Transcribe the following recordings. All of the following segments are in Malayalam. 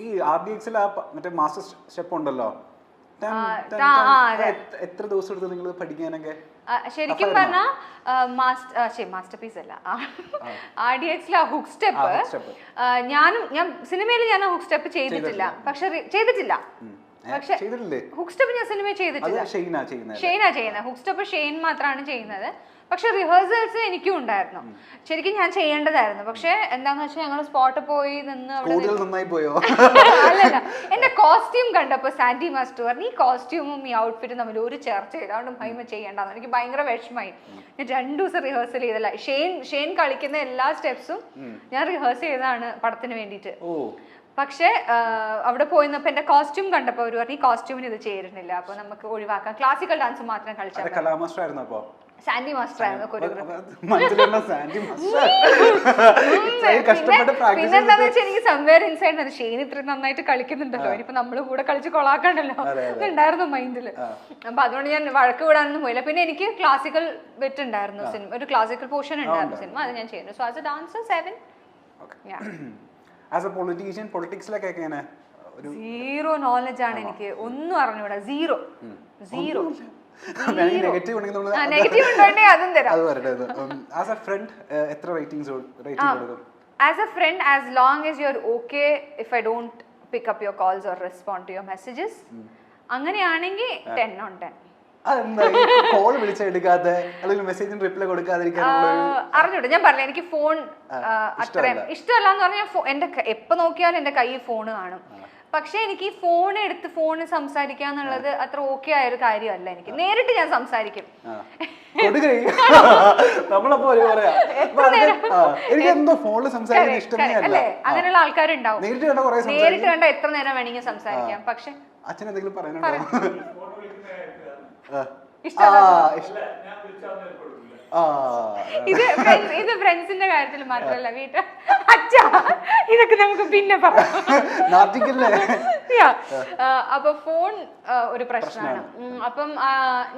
ഈ RDX മറ്റേ മാസ്റ്റർ ഷെഫ് ഉണ്ടല്ലോ, എത്ര ദിവസം എടുത്തു നിങ്ങൾ പഠിക്കാനൊക്കെ? ശരിക്കും പറഞ്ഞാൽ മാസ്റ്റർ പീസ് അല്ല, RDXലെ ഹുക്ക് സ്റ്റെപ്പ് ഞാൻ സിനിമയിൽ ഞാൻ ഹുക്ക് സ്റ്റെപ്പ് ചെയ്തിട്ടില്ല. പക്ഷെ ഹുക്ക് സ്റ്റെപ്പ് ഞാൻ സിനിമയിൽ ചെയ്തിട്ടില്ല. ഷെയ്നാ ചെയ്യുന്നത്. ഹുക്ക് സ്റ്റെപ്പ് ഷെയ്ൻ മാത്രമാണ് ചെയ്യുന്നത്. പക്ഷെ റിഹേഴ്സൽസ് എനിക്കും ഉണ്ടായിരുന്നു. ശരിക്കും ഞാൻ ചെയ്യേണ്ടതായിരുന്നു. പക്ഷെ എന്താന്ന് വെച്ചാൽ ഞങ്ങൾ സ്പോട്ടിൽ പോയി നിന്ന് അല്ലല്ല, എന്റെ കോസ്റ്റ്യൂം കണ്ടപ്പോ സാൻഡി മാസ്റ്റർ പറഞ്ഞു ഈ കോസ്റ്റ്യൂമും ഈ ഔട്ട്ഫിറ്റും തമ്മിൽ ഒരു ചർച്ചയില്ല, അതുകൊണ്ട് മഹിമ ചെയ്യേണ്ടെന്ന്. എനിക്ക് ഭയങ്കര വിഷമായി. ഞാൻ 2 ദിവസം റിഹേഴ്സൽ ചെയ്തല്ല. ഷെയ്ൻ കളിക്കുന്ന എല്ലാ സ്റ്റെപ്സും ഞാൻ റിഹേഴ്സൽ ചെയ്തതാണ് പടത്തിന് വേണ്ടിയിട്ട്. പക്ഷെ അവിടെ പോയിന്നപ്പോ എന്റെ കോസ്റ്റ്യൂം കണ്ടപ്പോ അവർ പറഞ്ഞു ഈ കോസ്റ്റ്യൂമിന് ഇത് ചേരുന്നില്ല, അപ്പൊ നമുക്ക് ഒഴിവാക്കാം, ക്ലാസിക്കൽ ഡാൻസ് മാത്രം കളിച്ചാൽ. സാൻഡി മാസ്റ്റർ ആയിരുന്നു പിന്നെന്താന്ന് വെച്ചാൽ എനിക്ക് സംവേർ ഇൻസൈഡ് ഷെയ്ൻ ഇത്രയും നന്നായിട്ട് കളിക്കുന്നുണ്ടല്ലോ, ഇനിയിപ്പോ നമ്മള് കൂടെ കളിച്ച് കൊളാക്കണ്ടല്ലോ ഉണ്ടായിരുന്നു മൈൻഡില്. അപ്പൊ അതുകൊണ്ട് ഞാൻ വഴക്ക് വിടാനൊന്നും പോയില്ല. പിന്നെ എനിക്ക് ക്ലാസിക്കൽ ബിറ്റ് ഉണ്ടായിരുന്നു സിനിമ, ഒരു ക്ലാസിക്കൽ പോർഷൻ ഉണ്ടായിരുന്നു സിനിമ, അത് ഞാൻ ചെയ്യുന്നു. So as a dancer 7. As a politician പൊളിറ്റിക്സിലൊക്കെ എങ്ങനെ? സീറോ നോളജ് ആണ് എനിക്ക്, ഒന്നും അറിഞ്ഞൂടാ. സീറോ. നെഗറ്റീവ് ഉണ്ടോണ്ടേ അതും തരാം. ആസ് എ ഫ്രണ്ട് എത്ര റേറ്റിംഗ്സ് കൊടുക്കും? As a friend, as long as you're okay if I don't pick up your calls or respond to your messages, അങ്ങനെയാണെങ്കിൽ 10 on 10. അറിഞ്ഞൂടെ, ഞാൻ പറഞ്ഞില്ല എനിക്ക് ഫോൺ അത്രയും ഇഷ്ടമല്ല എന്ന് പറഞ്ഞാൽ എന്റെ എപ്പോ നോക്കിയാലും എന്റെ കയ്യിൽ ഫോണ് കാണും. പക്ഷെ എനിക്ക് ഈ ഫോൺ എടുത്ത് ഫോണിൽ സംസാരിക്കുക എന്നുള്ളത് അത്ര ഓക്കെ ആയ ഒരു കാര്യമല്ല. എനിക്ക് നേരിട്ട് ഞാൻ സംസാരിക്കും. അല്ലേ, അങ്ങനെയുള്ള ആൾക്കാരുണ്ടാവും. നേരിട്ട് കണ്ട എത്ര നേരം വേണമെങ്കിൽ സംസാരിക്കാം. പക്ഷെ ഇത് ഫ്രണ്ട്സിന്റെ കാര്യത്തിൽ മാത്രല്ല, വീട്ടിൽ അച്ഛാ ഇതൊക്കെ നമുക്ക് പിന്നെ പറയാം. അപ്പൊ ഫോൺ ഒരു പ്രശ്നമാണ്. അപ്പം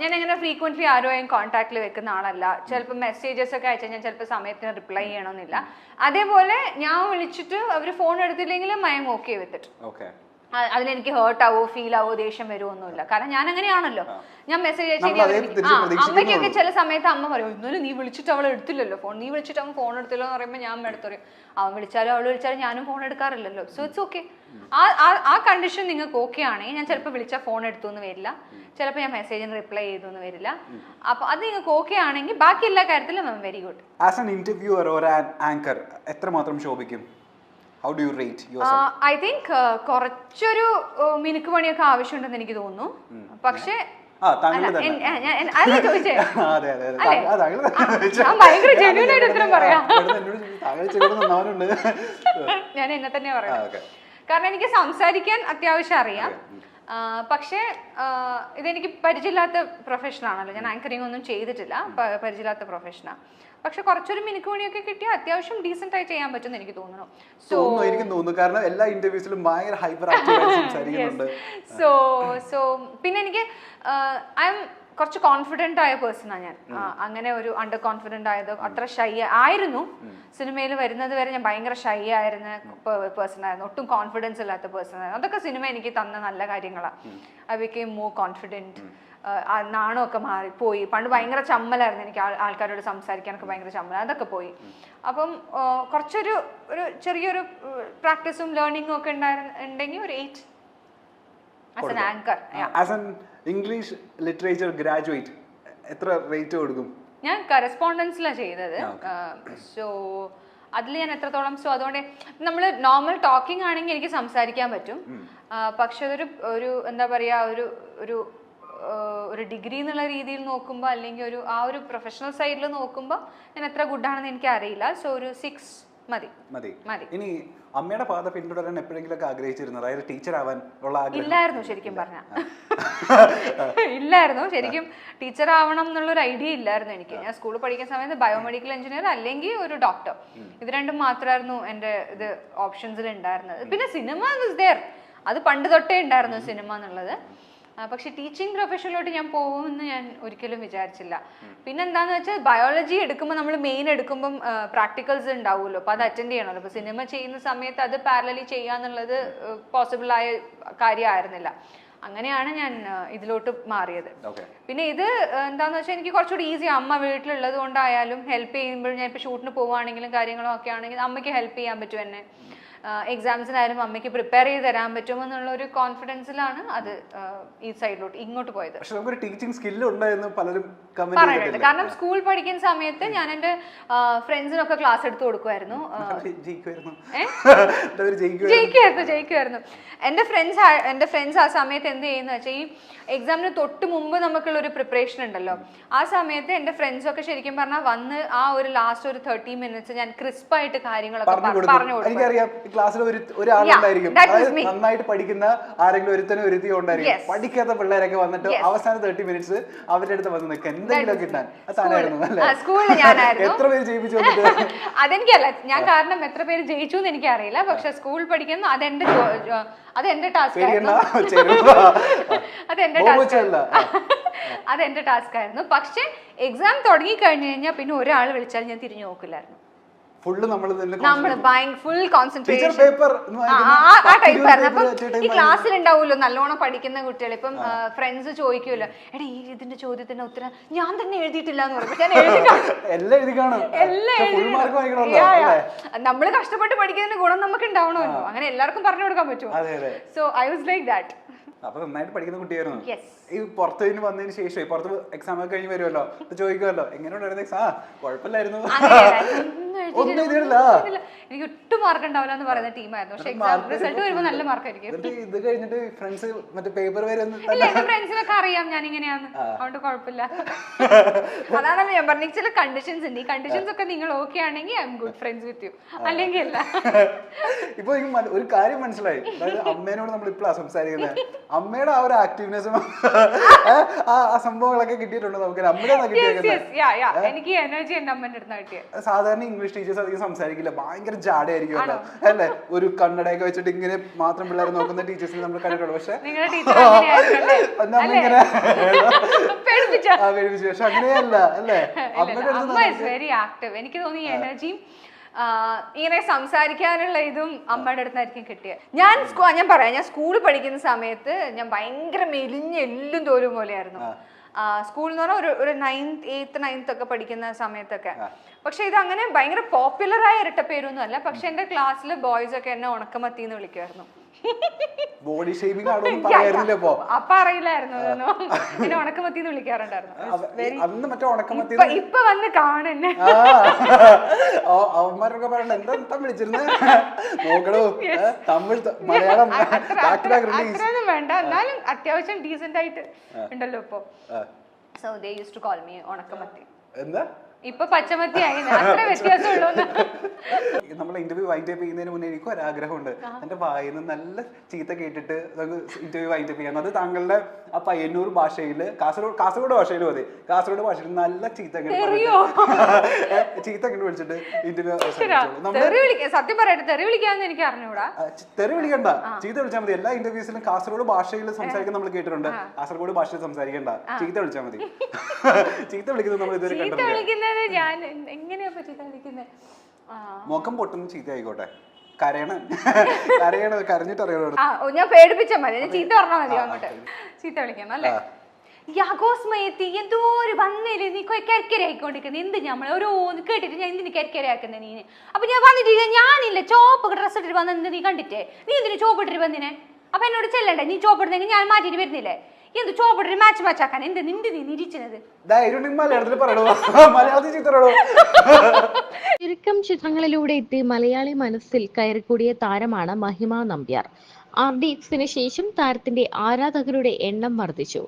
ഞാൻ അങ്ങനെ ഫ്രീക്വന്റ്ലി ആരോയും കോൺടാക്റ്റിൽ വെക്കുന്ന ആളല്ല. ചിലപ്പോൾ മെസ്സേജസ് ഒക്കെ അയച്ചാൽ ഞാൻ ചിലപ്പോൾ സമയത്തിന് റിപ്ലൈ ചെയ്യണമെന്നില്ല. അതേപോലെ ഞാൻ വിളിച്ചിട്ട് അവര് ഫോൺ എടുത്തില്ലെങ്കിലും I'm okay with it. അതിലെനിക്ക് ഹേർട്ട് ആവോ ഫീൽ ആവോ ദേഷ്യം വരുമോ ഒന്നുമില്ല. കാരണം ഞാൻ അങ്ങനെയാണല്ലോ. ഞാൻ മെസ്സേജ് അയച്ചാൽ അമ്മയ്ക്കൊക്കെ ചില സമയത്ത് അമ്മ പറയും ഇന്നലെ നീ വിളിച്ചിട്ട് അവൾ എടുത്തില്ലല്ലോ ഫോൺ, നീ വിളിച്ചിട്ട് അവൻ ഫോൺ എടുത്തില്ലോ എന്ന് പറയുമ്പോൾ ഞാൻ എടുത്തു പറയും അവൻ വിളിച്ചാലും അവൾ വിളിച്ചാലും ഞാനും ഫോൺ എടുക്കാറില്ലല്ലോ. So it's okay. ആ കണ്ടീഷൻ നിങ്ങൾക്ക് ഓക്കെ ആണെങ്കിൽ ഞാൻ ചിലപ്പോൾ വിളിച്ചാൽ ഫോൺ എടുത്തു എന്ന് വരില്ല, ചിലപ്പോൾ ഞാൻ മെസ്സേജിന് റിപ്ലൈ ചെയ്തു എന്ന് വരില്ല. അപ്പൊ അത് നിങ്ങൾക്ക് ഓക്കെ ആണെങ്കിൽ ബാക്കി എല്ലാ കാര്യത്തിലും very good. As an interviewer or an anchor എത്രമാത്രം ശോഭിക്കും? How do you rate yourself? I think കുറച്ചൊരു മിനുക്ക് പണിയൊക്കെ ആവശ്യമുണ്ടെന്ന് എനിക്ക് തോന്നുന്നു. പക്ഷേ ചോദിച്ചേ ഭയങ്കര ജെന്യൂൻ ആയിട്ട് ഉത്തരം പറയാം. ഞാൻ എന്നെ തന്നെ പറയാം. കാരണം എനിക്ക് സംസാരിക്കാൻ അത്യാവശ്യം അറിയാം. പക്ഷേ ഇതെനിക്ക് പരിചയമില്ലാത്ത പ്രൊഫഷനാണല്ലോ. ഞാൻ ആങ്കറിങ് ഒന്നും ചെയ്തിട്ടില്ല, പരിചയമില്ലാത്ത പ്രൊഫഷനാണ്. പക്ഷെ കുറച്ചൊരു മിനുക്ക് പണിയൊക്കെ കിട്ടിയാൽ അത്യാവശ്യം ഡീസെന്റ് ആയി ചെയ്യാൻ പറ്റുമെന്ന് എനിക്ക് തോന്നുന്നു. സോ പിന്നെ എനിക്ക് ഐ എം കുറച്ച് കോൺഫിഡന്റ് ആയ പേഴ്സണാണ് ഞാൻ. അങ്ങനെ ഒരു അണ്ടർ കോൺഫിഡന്റ് ആയത് അത്ര ഷൈ ആയിരുന്നു. സിനിമയിൽ വരുന്നത് വരെ ഞാൻ ഭയങ്കര ഷൈ ആയിരുന്ന പേഴ്സൺ ആയിരുന്നു, ഒട്ടും കോൺഫിഡൻസ് ഇല്ലാത്ത പേഴ്സൺ ആയിരുന്നു. അതൊക്കെ സിനിമ എനിക്ക് തന്ന നല്ല കാര്യങ്ങളാണ്. I became more confident. നാണമൊക്കെ മാറിപ്പോയി. പണ്ട് ഭയങ്കര ചമ്മലായിരുന്നു എനിക്ക്, ആൾക്കാരോട് സംസാരിക്കാനൊക്കെ ഭയങ്കര ചമ്മല, അതൊക്കെ പോയി. അപ്പം കുറച്ചൊരു ചെറിയൊരു പ്രാക്ടീസും ലേണിംഗും ഒക്കെ ഉണ്ടെങ്കിൽ ഒരു 8 as an anchor. As an English literature graduate എത്ര റേറ്റ് കൊടുക്കും? ഞാൻ കറസ്പോണ്ടൻസിലാണ് ചെയ്തത്. സോ അതിൽ ഞാൻ എത്രത്തോളം, സോ അതുകൊണ്ട് നമ്മൾ നോർമൽ ടോക്കിംഗ് ആണെങ്കിൽ എനിക്ക് സംസാരിക്കാൻ പറ്റും. പക്ഷെ ഒരു എന്താ പറയുക, ഒരു ഡിഗ്രി എന്നുള്ള രീതിയിൽ നോക്കുമ്പോൾ അല്ലെങ്കിൽ ഒരു പ്രൊഫഷണൽ സൈഡിൽ നോക്കുമ്പോൾ ഞാൻ എത്ര ഗുഡാണെന്ന് എനിക്ക് അറിയില്ല. സോ ഒരു 6 മതി. ഇനി അമ്മയുടെ പാത പിന്തുടരാൻ എപ്പോഴെങ്കിലും ആഗ്രഹിച്ചിരുന്നു? അതായത് ടീച്ചർ ആവാൻ ഉള്ള ആഗ്രഹം ഇല്ലായിരുന്നു ശരിക്കും പറഞ്ഞാൽ. ഇല്ലായിരുന്നു ശരിക്കും, ടീച്ചർ ആവണം എന്നുള്ളൊരു ഐഡിയ ഇല്ലായിരുന്നു എനിക്ക്. ഞാൻ സ്കൂളിൽ പഠിക്കുന്ന സമയത്ത് ബയോമെഡിക്കൽ എഞ്ചിനീയർ അല്ലെങ്കിൽ ഒരു ഡോക്ടർ, ഇത് രണ്ടും മാത്രമായിരുന്നു എൻ്റെ ഇത് ഓപ്ഷൻസിൽ ഉണ്ടായിരുന്നത്. പിന്നെ സിനിമ വാസ് ദേർ, അത് പണ്ട് തൊട്ടേ ഉണ്ടായിരുന്നു സിനിമ എന്നുള്ളത്. പക്ഷെ ടീച്ചിങ് പ്രൊഫഷനിലോട്ട് ഞാൻ പോകുമെന്ന് ഞാൻ ഒരിക്കലും വിചാരിച്ചില്ല. പിന്നെ എന്താന്ന് വെച്ചാൽ ബയോളജി എടുക്കുമ്പോൾ നമ്മൾ മെയിൻ എടുക്കുമ്പം പ്രാക്ടിക്കൽസ് ഉണ്ടാവുമല്ലോ, അപ്പോൾ അത് അറ്റൻഡ് ചെയ്യണമല്ലോ. അപ്പോൾ സിനിമ ചെയ്യുന്ന സമയത്ത് അത് പാരലലി ചെയ്യാന്നുള്ളത് പോസിബിൾ ആയ കാര്യമായിരുന്നില്ല. അങ്ങനെയാണ് ഞാൻ ഇതിലോട്ട് മാറിയത്. പിന്നെ ഇത് എന്താന്ന് വെച്ചാൽ എനിക്ക് കുറച്ചുകൂടി ഈസി, അമ്മ വീട്ടിലുള്ളത് കൊണ്ടായാലും ഹെൽപ്പ് ചെയ്യുമ്പോഴും ഞാൻ ഇപ്പോൾ ഷൂട്ടിന് പോവുകയാണെങ്കിലും കാര്യങ്ങളോ ഒക്കെ ആണെങ്കിൽ അമ്മയ്ക്ക് ഹെൽപ്പ് ചെയ്യാൻ പറ്റും എന്നെ. എക്സാംസിനായാലും അമ്മയ്ക്ക് പ്രിപ്പയർ ചെയ്ത് തരാൻ പറ്റുമെന്നുള്ള ഒരു കോൺഫിഡൻസിലാണ് അത് ഈ സൈഡിലോട്ട് ഇങ്ങോട്ട് പോയത്. പറയുന്നുണ്ട്. കാരണം സ്കൂൾ പഠിക്കുന്ന സമയത്ത് ഞാൻ എൻ്റെ ഫ്രണ്ട്സിനൊക്കെ ക്ലാസ് എടുത്ത് കൊടുക്കുമായിരുന്നു. ജയിക്കുമായിരുന്നു. എൻ്റെ ഫ്രണ്ട്സ് ആ സമയത്ത് എന്ത് ചെയ്യുന്ന വെച്ചാൽ ഈ എക്സാമിന് തൊട്ട് മുമ്പ് നമുക്കുള്ള ഒരു പ്രിപ്പറേഷൻ ഉണ്ടല്ലോ, ആ സമയത്ത് എൻ്റെ ഫ്രണ്ട്സൊക്കെ ശരിക്കും പറഞ്ഞാൽ വന്ന് ആ ഒരു ലാസ്റ്റ് ഒരു 30 minutes ഞാൻ ക്രിസ്പായിട്ട് കാര്യങ്ങളൊക്കെ പറഞ്ഞു കൊടുക്കും. ക്ലാസ്സിൽ ഒരാളുണ്ടായിരിക്കും നന്നായിട്ട് പഠിക്കുന്ന ആരെങ്കിലും ഒരുത്തനും ഒരുത്തി ഉണ്ടായിരിക്കും, പഠിക്കാത്ത പിള്ളേരൊക്കെ വന്നിട്ട് അവസാന 30 minutes അവരുടെ അടുത്ത് വന്ന് നിൽക്കാൻ എന്തെങ്കിലും കിട്ടാൻ. സ്കൂളിൽ ഞാനായിരുന്നു. എത്ര പേര് ജയിപ്പിച്ചു? അതെനിക്കല്ല, ഞാൻ കാരണം എത്ര പേര് ജയിച്ചു എന്ന് എനിക്കറിയില്ല. പക്ഷെ സ്കൂൾ പഠിക്കുന്ന അതെന്റെ ടാസ്ക് ആയിരുന്നു. അതെന്റെ ടാസ്ക് ആയിരുന്നു. പക്ഷെ എക്സാം തുടങ്ങി കഴിഞ്ഞു കഴിഞ്ഞാൽ പിന്നെ ഒരാൾ വിളിച്ചാൽ ഞാൻ തിരിഞ്ഞു നോക്കില്ലായിരുന്നു. ഫുൾ കോൺസെൻട്രേഷൻ ആ ടൈപ്പ് ആയിരുന്നു. അപ്പം ഈ ക്ലാസ്സിൽ ഉണ്ടാവുമല്ലോ നല്ലോണം പഠിക്കുന്ന കുട്ടികൾ, ഇപ്പം ഫ്രണ്ട്സ് ചോദിക്കുമല്ലോ, എടാ ഈ ഇതിന്റെ ചോദ്യത്തിന്റെ ഉത്തരം ഞാൻ തന്നെ എഴുതിയിട്ടില്ല എന്ന് പറയുമ്പോൾ ഞാൻ നമ്മള് കഷ്ടപ്പെട്ട് പഠിക്കുന്നതിന്റെ ഗുണം നമുക്ക് ഉണ്ടാവണമല്ലോ, അങ്ങനെ എല്ലാവർക്കും പറഞ്ഞു കൊടുക്കാൻ പറ്റുമോ. So I was like that. അപ്പൊ നന്നായിട്ട് പഠിക്കുന്ന കുട്ടിയായിരുന്നു. ഈ പുറത്തു വന്നതിന് ശേഷം പുറത്ത് എക്സാം ഒക്കെ കഴിഞ്ഞ് വരുമല്ലോ, ചോദിക്കുമല്ലോ എങ്ങനെയുണ്ടായിരുന്നു എക്സാം? കുഴപ്പമില്ലായിരുന്നു, എനിക്ക് ഒട്ടും മാർക്ക് ഉണ്ടാവില്ല എന്ന് പറയുന്ന ടീമായിരുന്നു. പക്ഷെ എക്സാം റിസൾട്ട് വരുമ്പോൾ നല്ല മാർക്കായിരിക്കും. ഇത് കഴിഞ്ഞിട്ട് ഫ്രണ്ട്സ് മറ്റേ പേപ്പർ വരെ എന്റെ ഫ്രണ്ട്സിനൊക്കെ അറിയാം ഞാൻ ഇങ്ങനെയാന്ന്, അതുകൊണ്ട് കുഴപ്പമില്ല. അതാണല്ലോ ഞാൻ പറഞ്ഞ ചില കണ്ടീഷൻസ് ഉണ്ട്. ഈ കണ്ടീഷൻസ് ഒക്കെ നിങ്ങൾ ഓക്കെ ആണെങ്കിൽ I M good friends with you, അല്ലെങ്കിൽ അല്ല. ഇപ്പൊ ഒരു കാര്യം മനസ്സിലായി, അതായത് അമ്മേനോട് നമ്മൾ ഇപ്പോഴാണ് സംസാരിക്കുന്നത്, അമ്മയുടെ ആ ഒരു ആക്റ്റീവ്നെസ്സും ആ സംഭവങ്ങളൊക്കെ കിട്ടിയിട്ടുണ്ട് നമുക്ക്. എനിക്ക് എനർജി എന്റെ അമ്മേന്റെ അടുത്ത് കിട്ടിയ. സാധാരണ ഇംഗ്ലീഷ് ടീച്ചേഴ്സ് അധികം സംസാരിക്കില്ല, ഭയങ്കര ജാടയായിരിക്കുമല്ലോ അല്ലേ? ഒരു കണ്ണടയൊക്കെ വെച്ചിട്ട് ഇങ്ങനെ മാത്രം പിള്ളേരെ നോക്കുന്ന ടീച്ചേഴ്സിനെ നമ്മൾ കണ്ടിട്ടുള്ളൂ. പക്ഷെ പക്ഷെ അങ്ങനെയല്ല അല്ലേ? Very active. എനിക്ക് തോന്നി എനർജിയും ഇങ്ങനെ സംസാരിക്കാനുള്ള ഇതും അമ്മയുടെ അടുത്തായിരിക്കും കിട്ടിയത്. ഞാൻ പറയാം, ഞാൻ സ്കൂളിൽ പഠിക്കുന്ന സമയത്ത് ഞാൻ ഭയങ്കര മെലിഞ്ഞ എല്ലും തോലും പോലെയായിരുന്നു. സ്കൂളിൽ എന്ന് പറഞ്ഞാൽ ഒരു 9th 8th 9th ഒക്കെ പഠിക്കുന്ന സമയത്തൊക്കെ. പക്ഷെ ഇത് അങ്ങനെ ഭയങ്കര പോപ്പുലറായ ഇരട്ടപ്പേരൊന്നും അല്ല. പക്ഷെ എന്റെ ക്ലാസ്സിൽ ബോയ്സ് ഒക്കെ എന്നെ ഉണക്കമത്തി എന്ന് വിളിക്കുമായിരുന്നു. ബോഡി ഷേമിംഗ് ആണോന്ന് പറയാറില്ല. അപ്പൊ അറിയില്ലായിരുന്നു, എന്നെ ഉണക്കമത്തി എന്ന് വിളിക്കാറുണ്ടായിരുന്നു. ഇപ്പൊ വന്ന് കാണുന്നെ അവന്മാരൊക്കെ പറയണ്ട എന്താ വിളിച്ചിരുന്നേ നോക്കണോ, തമിഴ് മലയാളം അത്രയൊന്നും വേണ്ട, എന്നാലും അത്യാവശ്യം ഡീസന്റ് ആയിട്ട് ഉണ്ടല്ലോ ഇപ്പൊ. So they used to call me ഉണക്കമത്തി. എന്താ ഇപ്പൊ പച്ചമത്തി ആയി, അത്ര വ്യത്യാസമുള്ളൂ. നമ്മൾ ഇന്റർവ്യൂ വൈൻഡ് അപ്പ് ചെയ്യുന്നതിന് മുന്നേ എനിക്ക് ഒരാഗ്രഹമുണ്ട്, എന്റെ വായിന്ന് നല്ല ചീത്ത കേട്ടിട്ട് നമുക്ക് ഇന്റർവ്യൂ വൈൻഡ് അപ്പ് ചെയ്യാം. അത് താങ്കളുടെ ആ പയ്യന്നൂർ ഭാഷയില്, കാസർഗോഡ് ഭാഷയിൽ മതി, കാസർഗോഡ് ഭാഷയിൽ നല്ല ചീത്ത കണ്ടു വിളിച്ചിട്ട് ഇന്റർവ്യൂ. സത്യം പറയട്ടെ, തെറി വിളിക്കാന്ന് എനിക്ക് അറിഞ്ഞൂടാ. തെറി വിളിക്കണ്ട, ചീത്ത വിളിച്ചാൽ മതി. എല്ലാ ഇന്റർവ്യൂസിലും കാസർഗോഡ് ഭാഷയിൽ സംസാരിക്കാൻ നമ്മൾ കേട്ടിട്ടുണ്ട്, കാസർഗോഡ് ഭാഷയിൽ സംസാരിക്കണ്ട, ചീത്ത വിളിച്ചാൽ മതി. ചീത്ത വിളിക്കുന്നത് നമ്മൾ ഇതുവരെ കണ്ടിട്ടില്ല. ഞാൻ എങ്ങനെയാ മുഖം പൊട്ടുന്ന ചീത്ത ആയിക്കോട്ടെ, കരഞ്ഞിട്ട് അറിയണോ? ഞാൻ പേടിപ്പിച്ചാൽ മതി, ഞാൻ ചീത്ത പറഞ്ഞാൽ മതി, അങ്ങോട്ട് ചീത്ത വിളിക്കാം അല്ലേ? യാഗോസ്മയത്തി എന്തോ ഒരു വന്നില്ലേ, നീ കരിക്കര ആയിക്കൊണ്ടിരിക്കുന്നത് എന്ത്? നമ്മൾ ഓരോ കേട്ടിട്ട് ഞാൻ എന്തിനു കരിക്കര ആക്കുന്നത് നീ? അപ്പൊ ഞാൻ വന്നിട്ട് ഞാനില്ല ചോപ്പ് ഡ്രസ് ഇട്ടിട്ട് വന്നത് നീ കണ്ടിട്ടേ, നീ എന്തിനു ചോപ്പ് ഇട്ടിട്ട് വന്നിനെ? അപ്പൊ എന്നോട് ചെല്ലണ്ടേ, നീ ചോപ്പ് ഇടുന്നെങ്കിൽ ഞാൻ മാറ്റിട്ട് വരുന്നില്ലേ? എന്ത് ചോപ്പിട്ട് മാച്ച് ആക്കാൻ എന്ത് നിന്റെ നീ നിരീച്ചത്? ചുരുക്കം ചിത്രങ്ങളിലൂടെ എത്തി മലയാളി മനസ്സിൽ കയറിക്കൂടിയ താരമാണ് മഹിമ നമ്പ്യാർ. RDXന് ശേഷം താരത്തിന്റെ ആരാധകരുടെ എണ്ണം വർദ്ധിച്ചു.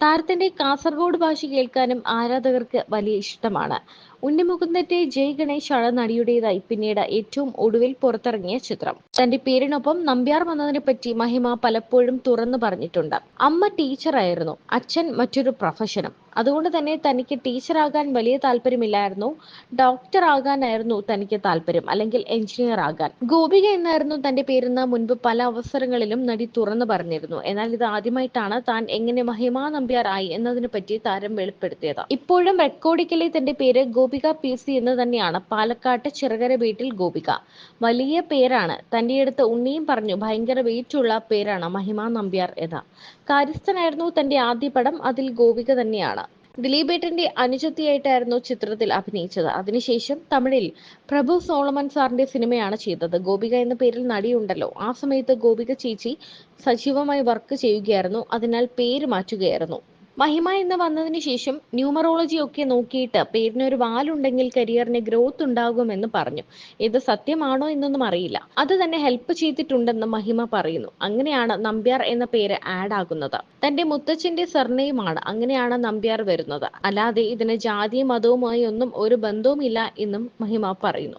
താരത്തിന്റെ കാസർഗോഡ് ഭാഷ കേൾക്കാനും ആരാധകർക്ക് വലിയ ഇഷ്ടമാണ്. ഉണ്ണിമുകുന്ദന്റെ ജയ് ഗണേശ് ആണ് നടിയുടേതായി പിന്നീട് ഏറ്റവും ഒടുവിൽ പുറത്തിറങ്ങിയ ചിത്രം. തന്റെ പേരിനൊപ്പം നമ്പ്യാർ വന്നതിനെ പറ്റി മഹിമ പലപ്പോഴും തുറന്നു പറഞ്ഞിട്ടുണ്ട്. അമ്മ ടീച്ചറായിരുന്നു, അച്ഛൻ മറ്റൊരു പ്രൊഫഷനും. അതുകൊണ്ട് തന്നെ തനിക്ക് ടീച്ചറാകാൻ വലിയ താല്പര്യമില്ലായിരുന്നു, ഡോക്ടർ ആകാനായിരുന്നു തനിക്ക് താല്പര്യം, അല്ലെങ്കിൽ എഞ്ചിനീയർ ആകാൻ. ഗോപിക എന്നായിരുന്നു തന്റെ പേരെന്ന് മുൻപ് പല അവസരങ്ങളിലും നടി തുറന്നു പറഞ്ഞിരുന്നു. എന്നാൽ ഇത് ആദ്യമായിട്ടാണ് താൻ എങ്ങനെ മഹിമ നമ്പ്യാർ ആയി എന്നതിനെ പറ്റി താരം വെളിപ്പെടുത്തിയത്. ഇപ്പോഴും റെക്കോർഡിക്കലി തന്റെ പേര് ഗോപിക PC എന്ന് തന്നെയാണ്. പാലക്കാട്ട് ചിറകര വീട്ടിൽ ഗോപിക. വലിയ പേരാണ്. തന്റെ അടുത്ത് ഉണ്ണിയും പറഞ്ഞു ഭയങ്കര വെയിറ്റുള്ള പേരാണ് മഹിമ നമ്പ്യാർ എന്ന്. കാര്യസ്ഥനായിരുന്നു തന്റെ ആദ്യ പടം. അതിൽ ഗോപിക തന്നെയാണ്. ദിലീപേട്ടന്റെ അനുജത്തിയായിട്ടായിരുന്നു ചിത്രത്തിൽ അഭിനയിച്ചത്. അതിനുശേഷം തമിഴിൽ പ്രഭു സോളമൻ സാറിന്റെ സിനിമയാണ് ചെയ്തത്. ഗോപിക എന്ന പേരിൽ നടിയുണ്ടല്ലോ. ആ സമയത്ത് ഗോപിക ചേച്ചി സജീവമായി വർക്ക് ചെയ്യുകയായിരുന്നു. അതിനാൽ പേര് മാറ്റുകയായിരുന്നു. മഹിമ എന്ന് വന്നതിന് ശേഷം ന്യൂമറോളജി ഒക്കെ നോക്കിയിട്ട് പേരിന് ഒരു വാലുണ്ടെങ്കിൽ കരിയറിന് ഗ്രോത്ത് ഉണ്ടാകുമെന്ന് പറഞ്ഞു. ഇത് സത്യമാണോ എന്നൊന്നും അറിയില്ല. അത് തന്നെ ഹെൽപ്പ് ചെയ്തിട്ടുണ്ടെന്ന് മഹിമ പറയുന്നു. അങ്ങനെയാണ് നമ്പ്യാർ എന്ന പേര് ആഡ് ആകുന്നത്. തന്റെ മുത്തച്ഛന്റെ സർനെയിമാണ്, അങ്ങനെയാണ് നമ്പ്യാർ വരുന്നത്. അല്ലാതെ ഇതിന് ജാതിയും മതവുമായി ഒന്നും ഒരു ബന്ധവുമില്ല എന്നും മഹിമ പറയുന്നു.